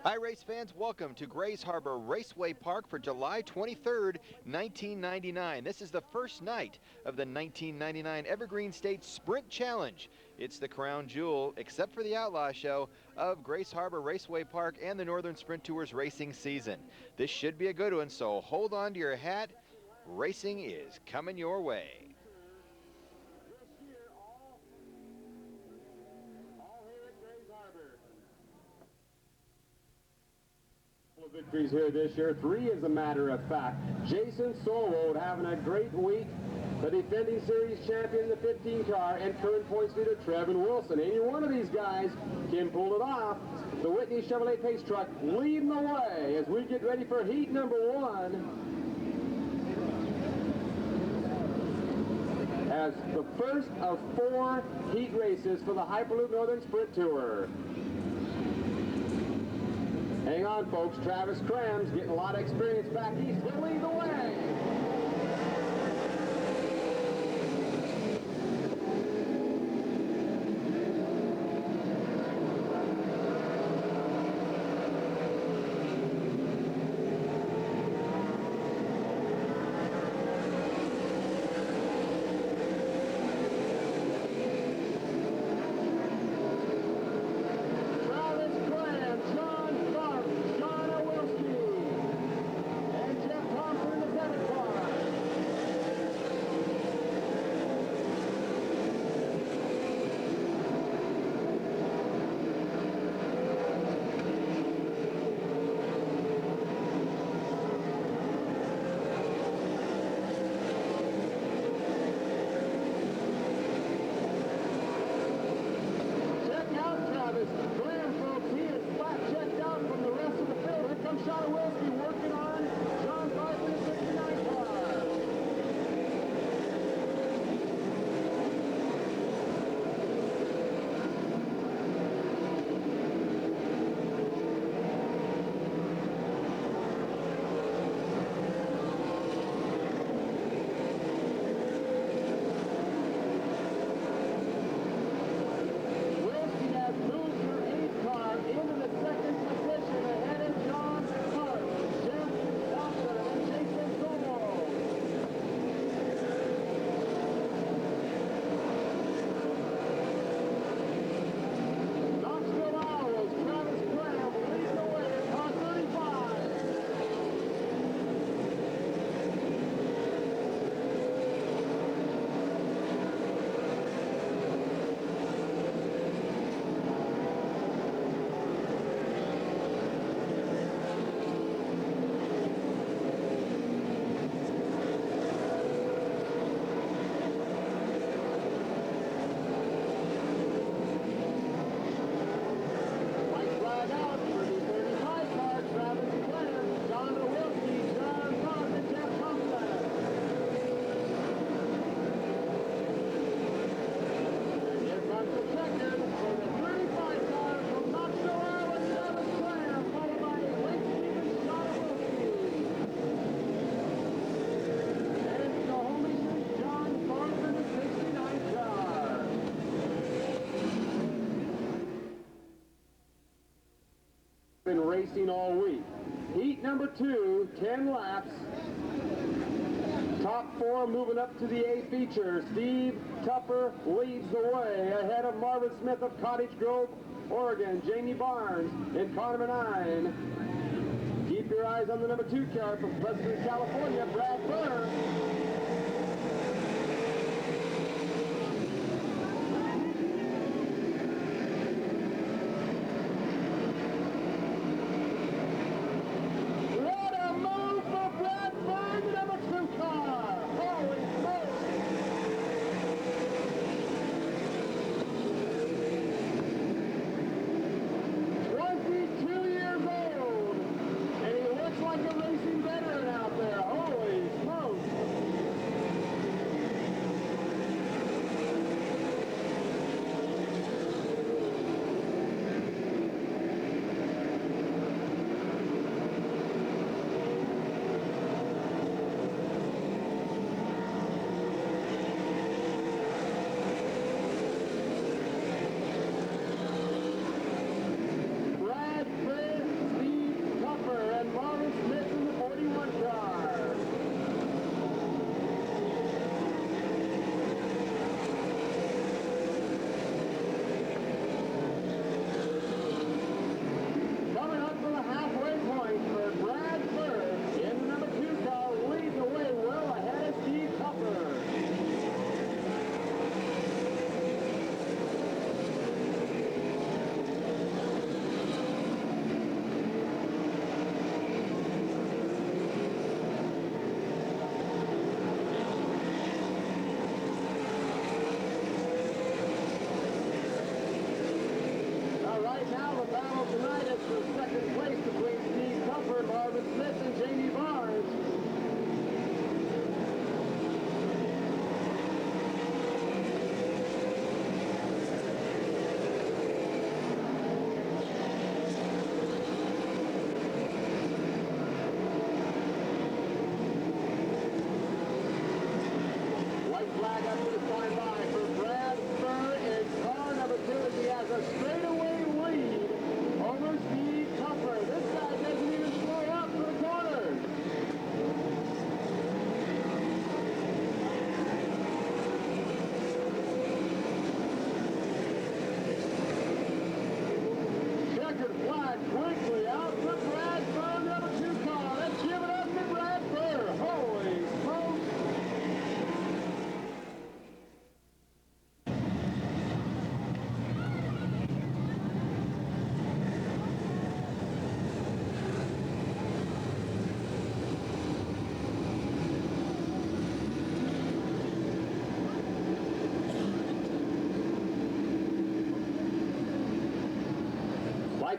Hi race fans, welcome to Grays Harbor Raceway Park for July 23rd, 1999. This is the first night of the 1999 Evergreen State Sprint Challenge. It's the crown jewel, except for the Outlaw Show, of Grays Harbor Raceway Park and the Northern Sprint Tour's racing season. This should be a good one, so hold on to your hat. Racing is coming your way. Victories here this year, 3 as a matter of fact. Jason Solwold having a great week, the defending series champion in the 15 car, and current points leader Trevin Wilson. Any one of these guys can pull it off. The Whitney Chevrolet Pace Truck leading the way as we get ready for heat number 1. As the first of 4 heat races for the Hyperloop Northern Sprint Tour. Hang on, folks. Travis Cram's getting a lot of experience back east. He'll lead the way. Been racing all week. Heat number 2, 10 laps. Top 4 moving up to the A feature. Steve Tupper leads the way ahead of Marvin Smith of Cottage Grove, Oregon, Jamie Barnes in car number 9. Keep your eyes on the number 2 car from Pleasanton, California, Brad Burr. Like a racing veteran out there. Holy smokes.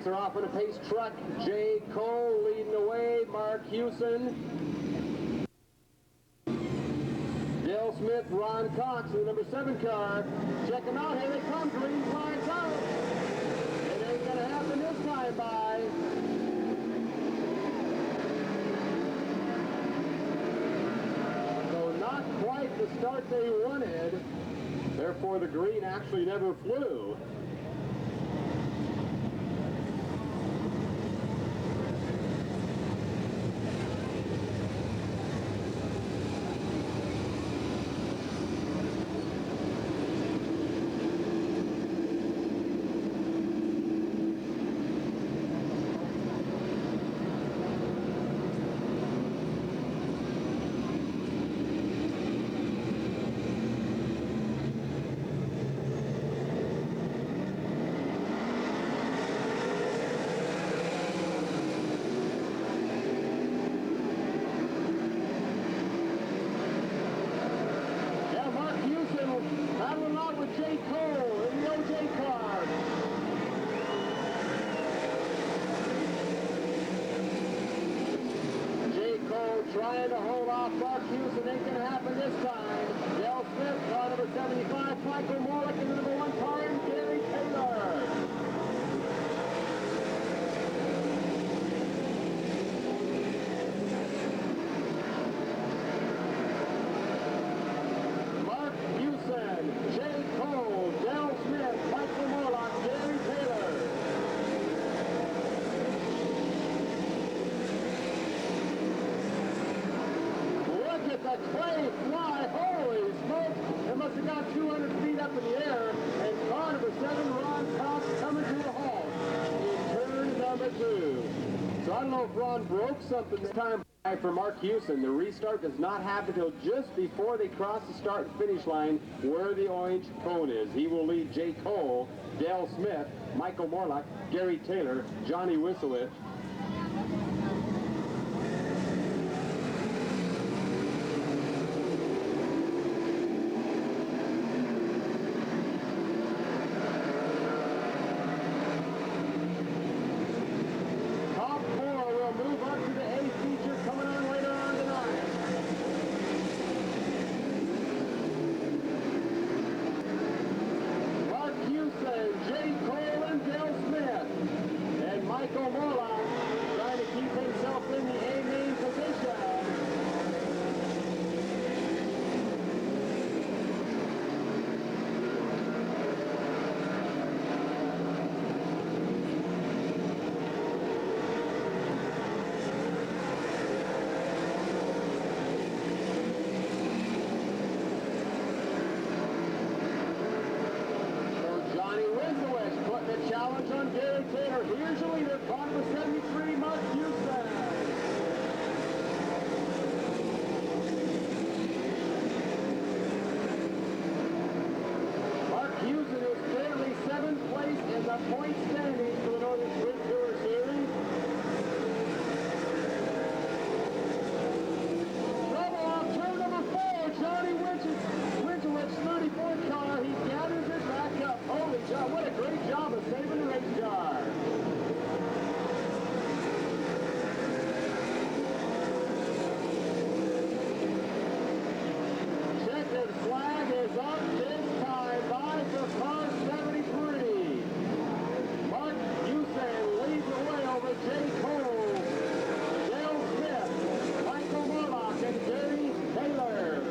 are off in a pace truck. Jay Cole leading the way. Mark Hewson. Dale Smith, Ron Cox in the number 7 car. Check them out. Here they come. Green flags out. It ain't going to happen this time by. So not quite the start they wanted. Therefore, the green actually never flew. Battling out with Jay Cole in the OJ car. Jay Cole trying to hold off Mark Hewson. Ain't going to happen this time. Dale Smith, car number 75. Michael Morlick in the number 1 car, and Gary Taylor. Jay Cole, Dale Smith, Michael Morlock, Gary Taylor. Look at the clay fly. Holy smoke. It must have got 200 feet up in the air. And car number 7, Ron Cox, coming to a halt in turn number 2. So I don't know if Ron broke something this time. For Mark Hewson, the restart does not happen until just before they cross the start and finish line where the orange cone is. He will lead Jay Cole, Dale Smith, Michael Morlock, Gary Taylor, Johnny Whistler. Michael Morlock trying to keep himself in the A main position. So Johnny Winsowicz putting a challenge on Gary Taylor. Here's your leader, car number 73, Mark Hewson. Mark Hewson is clearly 7th place in the point standings for the Northern Sprint Tour Series. Trouble off turn number 4, Johnny Winchowicz, 34th car. He gathers it back up. Holy cow, what a great job of saving the race car. Checkered flag is up this time by for car 73. Mark Hewson leads the way over Jay Cole, Dale Smith, Michael Morlock, and Gary Taylor.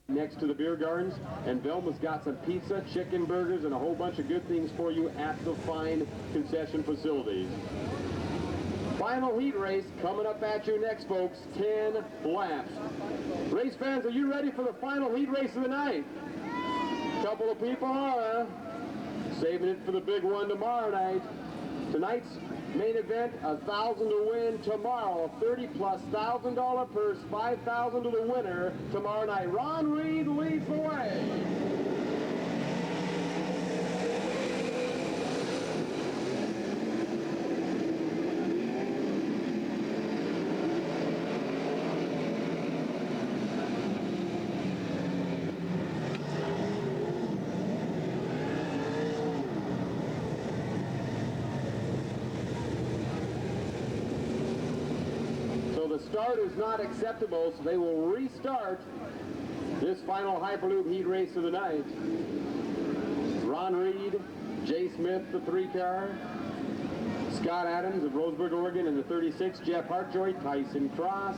Next to the beer gardens, and Velma's got some pizza, chicken burgers, and a whole bunch of good things for you at the fine concession facilities. Final heat race coming up at you next, folks. 10 laps. Race fans, are you ready for the final heat race of the night? Couple of people are saving it for the big one tomorrow night. Tonight's main event, $1,000 to win tomorrow. $30+ $1,000 purse, $5,000 to the winner tomorrow night. Ron Reed leads the way. start is not acceptable, so they will restart this final Hyperloop heat race of the night. Ron Reed, Jay Smith, the 3-car. Scott Adams of Roseburg, Oregon in the 36. Jeff Hartjoy, Tyson Cross.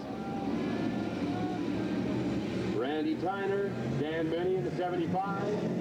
Randy Tyner, Dan Benny in the 75.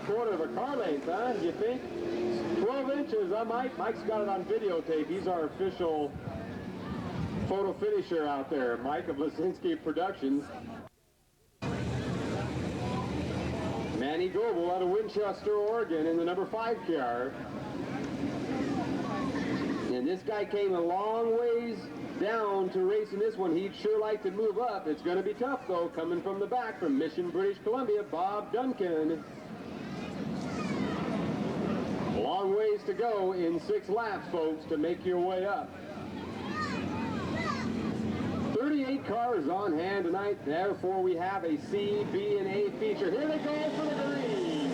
Quarter of a car length, huh? You think? 12 inches, huh, Mike? Mike's got it on videotape. He's our official photo finisher out there, Mike of Lasinski Productions. Manny Goebel out of Winchester, Oregon in the number 5 car. And this guy came a long ways down to race in this one. He'd sure like to move up. It's going to be tough, though, coming from the back from Mission, British Columbia, Bob Duncan. Long ways to go in 6 laps, folks, to make your way up. 38 cars on hand tonight. Therefore, we have a C, B, and A feature. Here they go for the green.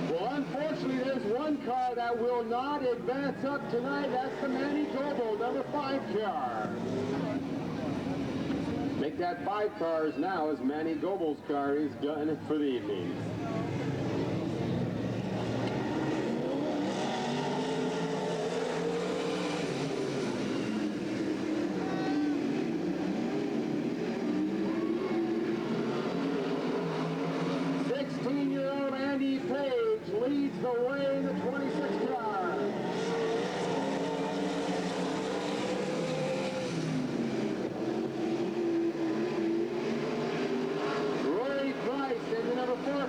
Well, unfortunately, there's one car that will not advance up tonight. That's the Manny Goebel, number 5 car. Make that 5 cars now as Manny Goebel's car is done for the evening. '16-year-old Andy Page leads the way in the 26 car.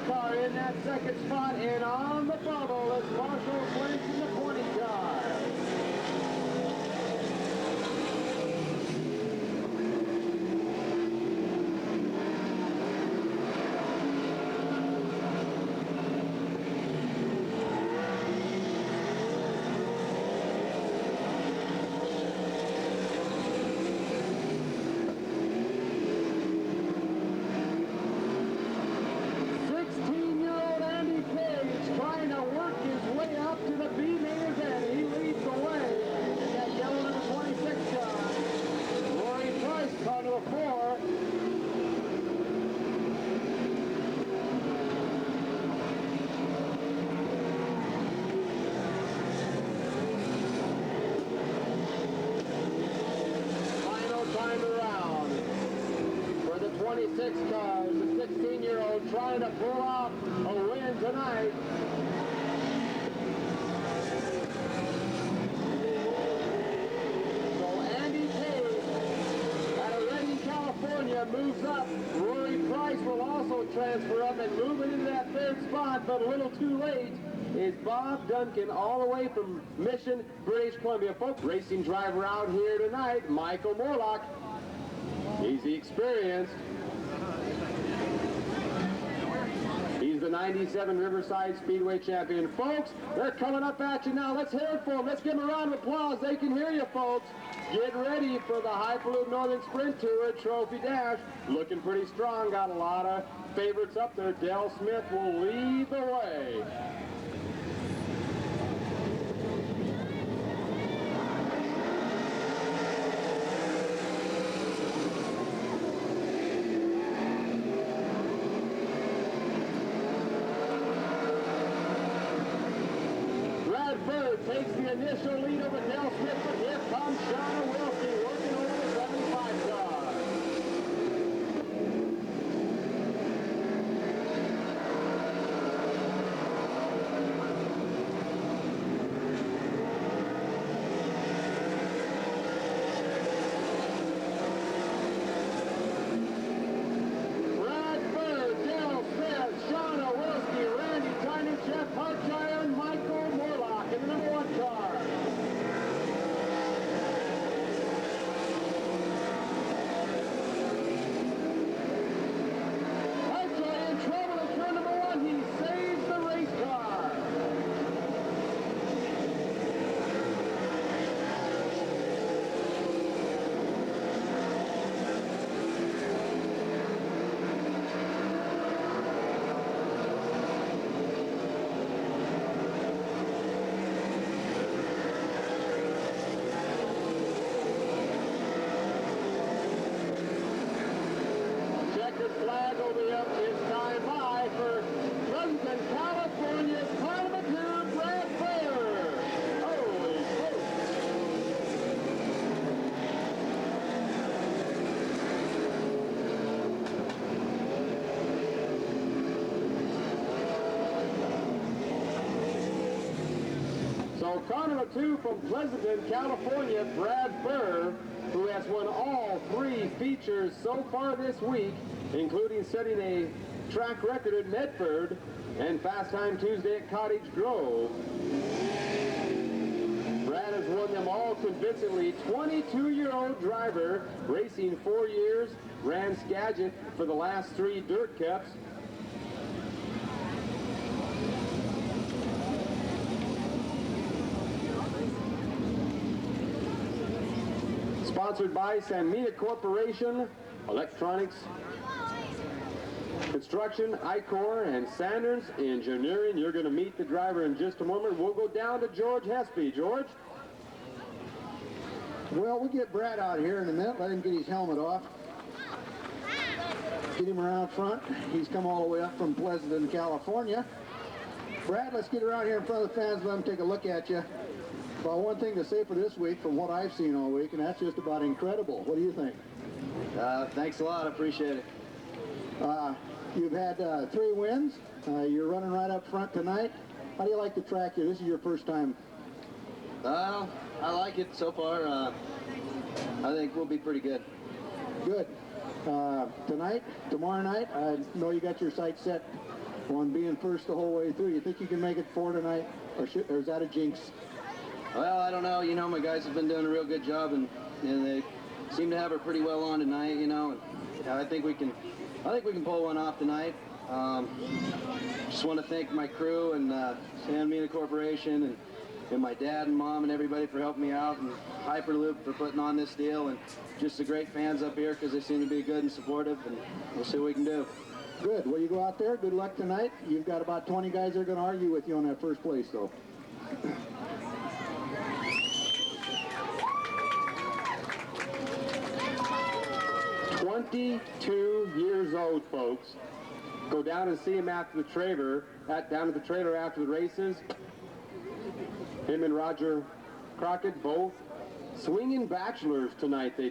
Car in that second spot, and on the bubble is Marshall Flint in the 20 car. 26 cars. The 16-year-old trying to pull off a win tonight. California moves up. Rory Price will also transfer up and move into that third spot, but a little too late is Bob Duncan all the way from Mission, British Columbia. Folks, racing driver out here tonight, Michael Morlock. He's the experienced. He's the 97 Riverside Speedway champion. Folks, they're coming up at you now. Let's hear it for them. Let's give them a round of applause. They can hear you, folks. Get ready for the Hyperloop Northern Sprint Tour Trophy Dash. Looking pretty strong. Got a lot of favorites up there. Dale Smith will lead the way. Takes the initial lead over Dale Smith, but here comes Shauna Wilkie working over the 75 car. Brad Bird, Dale Smith, Shauna Wilkie, Randy Tyner, Jeff Hartshire, and Michael Morlock in the number 1 car. Hartshire in trouble in turn number 1. He saves the race car. Flag will be up this time by for Pleasanton, California's Parliament Brad Fair. Holy smokes. So car number 2 from Pleasanton, California, Brad Burr, who has won all 3 features so far this week, including setting a track record at Medford and Fast Time Tuesday at Cottage Grove. Brad has won them all convincingly. 22-year-old driver, racing 4 years, ran Skagit for the last 3 Dirt Cups. Sponsored by Sanmina Corporation, Electronics, Construction, Icor, and Sanders Engineering. You're going to meet the driver in just a moment. We'll go down to George Hespy. George? Well, we'll get Brad out here in a minute. Let him get his helmet off. Get him around front. He's come all the way up from Pleasanton, California. Brad, let's get around here in front of the fans. Let them take a look at you. Well, one thing to say for this week from what I've seen all week, and that's just about incredible. What do you think? Thanks a lot. I appreciate it. You've had 3 wins. You're running right up front tonight. How do you like the track here? This is your first time. I like it so far. I think we'll be pretty good. Good. Tonight, tomorrow night, I know you got your sights set on being first the whole way through. You think you can make it 4 tonight, or is that a jinx? Well, I don't know. You know, my guys have been doing a real good job, and they seem to have her pretty well on tonight. You know, and I think we can pull one off tonight. Just want to thank my crew and Sanmina Corporation and my dad and mom and everybody for helping me out, and Hyperloop for putting on this deal, and just the great fans up here because they seem to be good and supportive, and we'll see what we can do. Good. Well, you go out there. Good luck tonight. You've got about 20 guys that are going to argue with you on that first place, though. 22 years old, folks. Go down and see him after the trailer, down at the trailer after the races. Him and Roger Crockett, both swinging bachelors tonight, they